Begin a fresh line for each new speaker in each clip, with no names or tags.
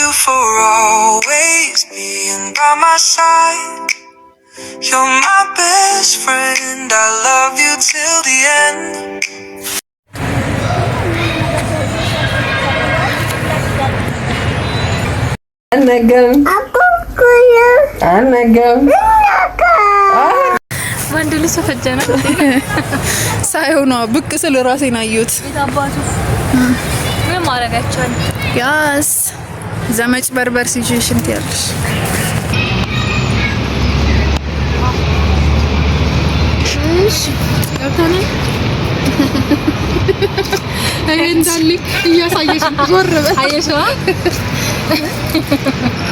you for always being by my side. You're my best friend, I love you till the end.
ወንድ ልጅ ፈጀና
ሳይሆን ብቅ ስለ ራሴን አየሁት።
ይታባቱ ምን ማረጋቻል
ያስ ዘመጭ በርበር ሲቹዌሽን ትያለሽ። እሺ ገብተና አይ እንዳልክ እያሳየሽ ዞር በል አየሽዋ።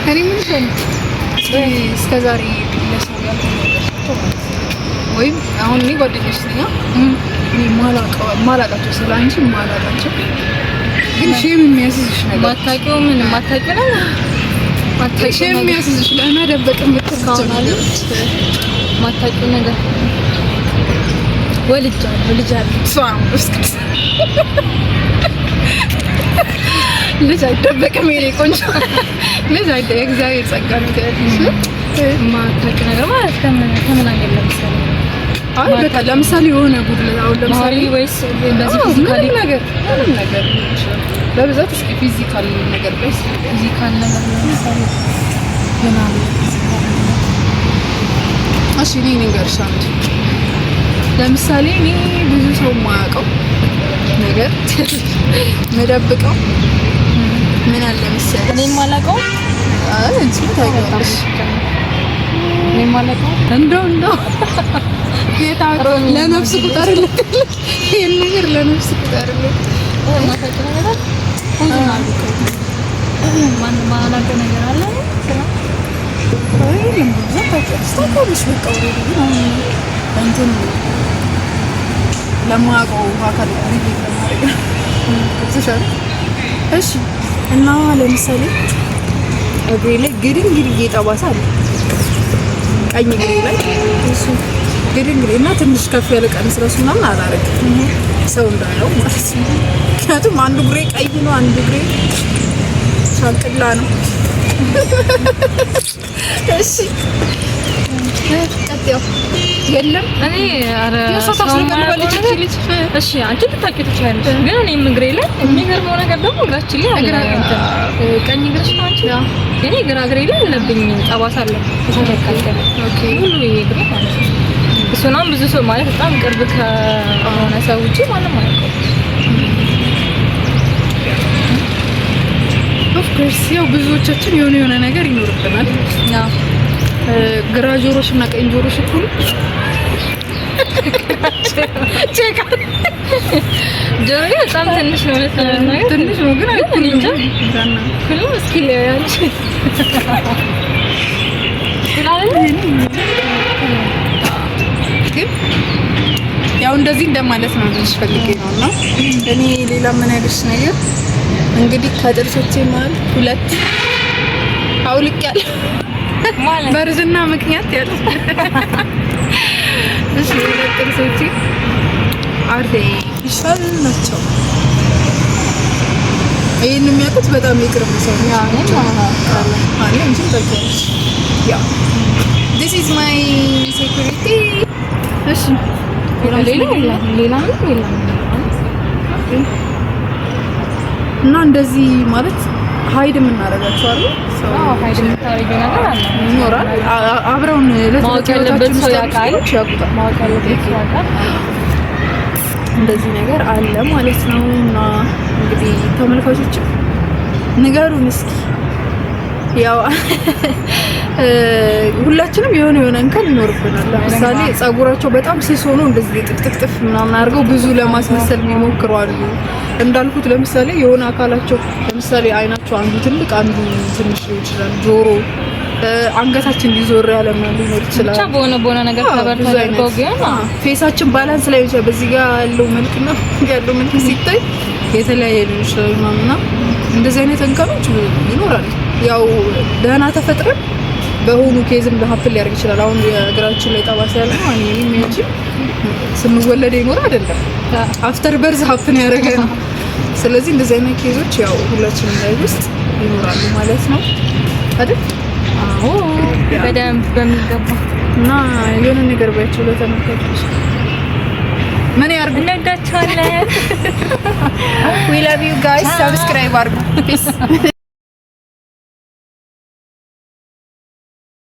እኔ ምን ሸን እስከዛሬ ለሰው ወይም አሁን እኔ ጓደኞች ነኝ እኔ ማላቃቸው ስላንቺ ማላቃቸው ግን ሼም የሚያስይዝሽ ነገር
ማታቂው ምን ማታቂው ነው ማታቂው
ሼም የሚያስይዝሽ ለመደበቅ የምትካውናለሽ
ማታቂው ነገር ወልጃለሁ
ልጅ አይደበቅም። የኔ ቆንጆ ልጅ አይደበቅም። እግዚአብሔር ጸጋ ነው ያለሽ
ማታቂው ነገር ማለት ከምን አንገል ለምሳሌ
አይ በቃ ለምሳሌ የሆነ ጉድለት አሁን ለምሳሌ
ወይስ እንደዚህ ፊዚካሊ
ነገር ይችላል። በብዛት እስኪ ፊዚካል ነገር በስ
ፊዚካል ነገር ለምሳሌ ምናምን
እሺ እኔ ልንገርሽ አንድ ለምሳሌ እኔ ብዙ ሰው የማያውቀው ነገር መደብቀው ምን አለ መሰለሽ
እኔ የማላውቀው
እንጂ ታውቂያለሽ
እኔ የማላውቀው
እንደው የታውቀው ለነፍስ ቁጠርልኝ ይሄን ነገር ለነፍስ ቁጠርልኝ
ማታውቂው ነገር ማናውቀው ነገር አለ
አይ ለምን ታውቂያለሽ በቃ ወሬ እንትን ለማውቀው አካል ሪሌት ለማድረግ እሺ እሺ እና ለምሳሌ እግሬ ላይ ግድንግድ ጠባሳ አለ ቀኝ እግሬ ላይ እሱ ግድንግድ እና ትንሽ ከፍ ያለ ቀን ስለሱ ምናምን አላረግም ሰው እንዳለው ማለት ነው። ምክንያቱም አንዱ እግሬ ቀይ ነው አንዱ እግሬ ሻንቅላ ነው። እሺ ቀጥያው የለም
እኔ አረ እሺ አንቺ ልታውቂው ትችያለሽ ግን እኔ እግሬ ላይ የሚገርመው ነገር ደግሞ እግራችን ላይ አለ ቀኝ እግርሽ ነው አንቺ እኔ ግራ እግሬ ላይ አለብኝ ጠባሳ አለ ተተካከለ ኦኬ ሁሉ እግሬ ማለት ነው እሱናም ብዙ ሰው ማለት በጣም ቅርብ ከሆነ ሰው ውጪ ማንም አያውቀው
ኦፍ ኮርስ ያው ብዙዎቻችን የሆነ ነገር ይኖርብናል
ያ
ግራ ጆሮሽ እና ቀኝ ጆሮሽ እኩል ቼክ
ጆሮዬ በጣም ትንሽ ነው ማለት
ትንሽ ነው ግን አይኩልም
ኩሉ ስኪል ያንቺ
ግን ያው እንደዚህ እንደማለት ነው ልጅ ፈልጌ ነውና እኔ ሌላ ምን አይልሽ ነገር እንግዲህ ከጥርሶቼ ማለት ሁለት አውልቄያለሁ ማለት በርዝና ምክንያት ያለ እሺ ጥርሶቼ አርቲፊሻል ናቸው። ይሄን የሚያውቁት በጣም ይቅርብ ሰው አለ እንጂ ታውቂያለሽ ያ this is my security እሺ
ሌላ
እና እንደዚህ ማለት ሀይድ የምናደርጋቸው አሉ
ሀይድ የምታደርጊው ነገር አለ
ይኖራል አብረውን
ማወቅ ያለበት ሰው ያውቃል ማወቅ ያለበት ሰው ያውቃል
እንደዚህ ነገር አለ ማለት ነው። እና እንግዲህ ተመልካቾች ንገሩን እስኪ ያው ሁላችንም የሆነ እንከን ይኖርብናል። ለምሳሌ ጸጉራቸው በጣም ስስ ሆኖ እንደዚህ ጥፍጥፍ ምናምን አድርገው ብዙ ለማስመሰል የሚሞክሩ አሉ። እንዳልኩት ለምሳሌ የሆነ አካላቸው ለምሳሌ አይናቸው አንዱ ትልቅ አንዱ ትንሽ ይችላል። ጆሮ አንገታችን ሊዞር ያለ ምናምን ሊኖር ይችላል።
ብቻ በሆነ ነገር ተበርተው ግን
ፌሳችን ባላንስ ላይ ብቻ በዚህ ጋር ያለው መልክና ያለው መልክ ሲታይ የተለያየ ሊሆን ይችላል እና እንደዚህ አይነት እንከኖች ይኖራሉ። ያው ደህና ተፈጥረን በሆኑ ኬዝም በሀፕል ሊያደርግ ይችላል። አሁን የእግራችን ላይ ጠባሳ ያለ ነው እኔም እንጂ ስንወለድ ይኖር አይደለም አፍተር በርዝ ሀፕን ያደረገ ነው። ስለዚህ እንደዚህ አይነት ኬዞች ያው ሁላችንም ላይ ውስጥ ይኖራሉ ማለት ነው አይደል?
አዎ በደንብ በሚገባ
እና የሆነ ነገር ባይቸው ለተመልካቾች ምን ያርጉ?
እንወዳችኋለን።
we love you guys subscribe አድርጉ peace